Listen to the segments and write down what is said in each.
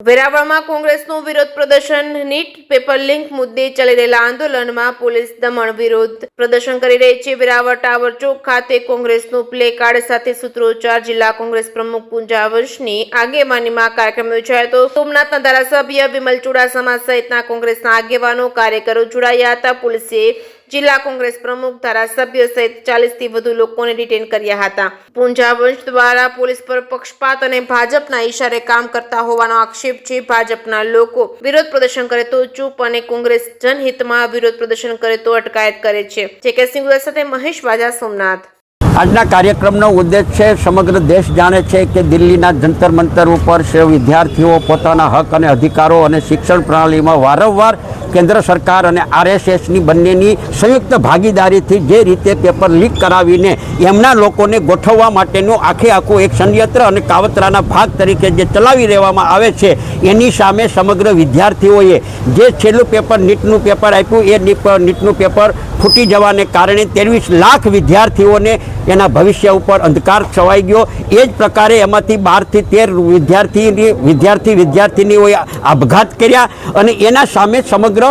વેરાવળમાં કોંગ્રેસનું વિરોધ પ્રદર્શન નીટ પેપર લીક મુદ્દે ચાલી રહેલા આંદોલનમાં પોલીસ દમણ વિરોધ પ્રદર્શન કરી રહી છે। વેરાવળ ટાવર ચોક ખાતે કોંગ્રેસનું પ્લે કાર્ડ સાથે સૂત્રોચ્ચાર જિલ્લા કોંગ્રેસ પ્રમુખ પૂંજા વંશની આગેવાનીમાં કાર્યક્રમ યોજાયો હતો। સોમનાથના ધારાસભ્ય વિમલ ચુડાસમા સહિતના કોંગ્રેસના આગેવાનો કાર્યકરો જોડાયા હતા। પોલીસે જિલ્લા કોંગ્રેસ પ્રમુખ ધારાસભ્ય સહિત 40 થી વધુ લોકોને ડિટેન કર્યા હતા। પૂંજા વંશ દ્વારા પોલીસ પર પક્ષપાત અને ભાજપના ઈશારે કામ કરતા હોવાનો આક્ષેપ છે। ભાજપના લોકો વિરોધ પ્રદર્શન કરે તો ચૂપ અને કોંગ્રેસ જનહિતમાં વિરોધ પ્રદર્શન કરે તો અટકાયત કરે છે। જે સિંહ સાથે મહેશ વાજા, સોમનાથ। આજના કાર્યક્રમનો ઉદ્દેશ છે, સમગ્ર દેશ જાણે છે કે દિલ્હીના જંતર મંતર ઉપર વિદ્યાર્થીઓ પોતાના હક અને અધિકારો અને શિક્ષણ પ્રણાલીમાં વારંવાર કેન્દ્ર સરકાર અને આરએસએસની બંનેની સંયુક્ત ભાગીદારીથી જે રીતે પેપર લીક કરાવીને એમના લોકોને ગોઠવવા માટેનું આખું એક ષડયંત્ર અને કાવતરાના ભાગ તરીકે જે ચલાવી રહેવામાં આવે છે, એની સામે સમગ્ર વિદ્યાર્થીઓએ જે છેલ્લું પેપર નીટનું પેપર આપ્યું, એ નીટનું પેપર ફૂટી જવાને કારણે 23 લાખ વિદ્યાર્થીઓને એના ભવિષ્ય ઉપર અંધકાર છવાઈ ગયો। એ જ પ્રકારે એમાંથી 12 થી 13 વિદ્યાર્થીનીઓએ આપઘાત કર્યા અને એના સામે સમગ્ર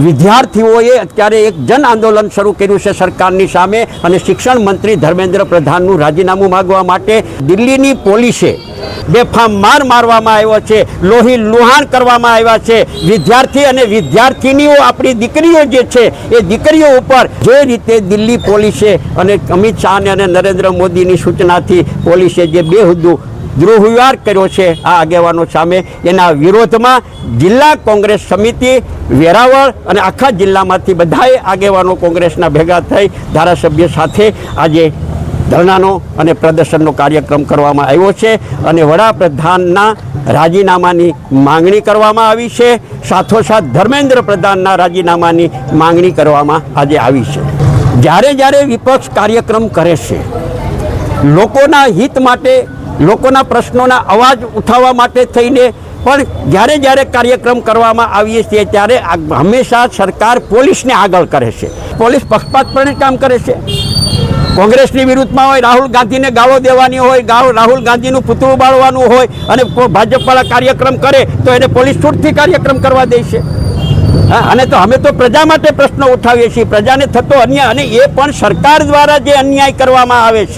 વિદ્યાર્થીઓએ અત્યારે એક જન આંદોલન શરૂ કર્યું છે સરકારની સામે અને શિક્ષણ મંત્રી ધર્મેન્દ્ર પ્રધાનનું રાજીનામું માગવા માટે દિલ્હીની પોલીસે બેફામ માર મારવામાં આવ્યો છે, લોહી લુહાણ કરવામાં આવ્યા છે। વિદ્યાર્થી અને વિદ્યાર્થીનીઓ, આપણી દીકરીઓ જે છે એ દીકરીઓ ઉપર જે રીતે દિલ્હી પોલીસે અને અમિત શાહ અને નરેન્દ્ર મોદીની સૂચનાથી પોલીસે જે બેહુદુ દ્રોહવ્યવહાર કર્યો છે આ આગેવાનો સામે, એના વિરોધમાં જિલ્લા કોંગ્રેસ સમિતિ વેરાવળ અને આખા જિલ્લામાંથી બધાએ આગેવાનો કોંગ્રેસના ભેગા થઈ ધારાસભ્ય સાથે આજે ધરણાનો અને પ્રદર્શનનો કાર્યક્રમ કરવામાં આવ્યો છે અને વડાપ્રધાનના રાજીનામાની માંગણી કરવામાં આવી છે। સાથોસાથ ધર્મેન્દ્ર પ્રધાનના રાજીનામાની માંગણી કરવામાં આજે આવી છે। જ્યારે વિપક્ષ કાર્યક્રમ કરે છે, લોકોના હિત માટે, લોકોના પ્રશ્નોના અવાજ ઉઠાવવા માટે થઈને પણ જ્યારે કાર્યક્રમ કરવામાં આવીએ છીએ ત્યારે હંમેશા સરકાર પોલીસને આગળ કરે છે। પોલીસ પક્ષપાતપણે કામ કરે છે। કોંગ્રેસની વિરુદ્ધમાં હોય, રાહુલ ગાંધીને ગાળો દેવાની હોય, રાહુલ ગાંધીનું પુતળું બાળવાનું હોય અને ભાજપવાળા કાર્યક્રમ કરે તો એને પોલીસ છૂટથી કાર્યક્રમ કરવા દે છે। અને તો અમે તો પ્રજા માટે પ્રશ્નો ઉઠાવીએ છીએ, પ્રજાને થતો અન્યાય અને એ પણ સરકાર દ્વારા જે અન્યાય કરવામાં આવે છે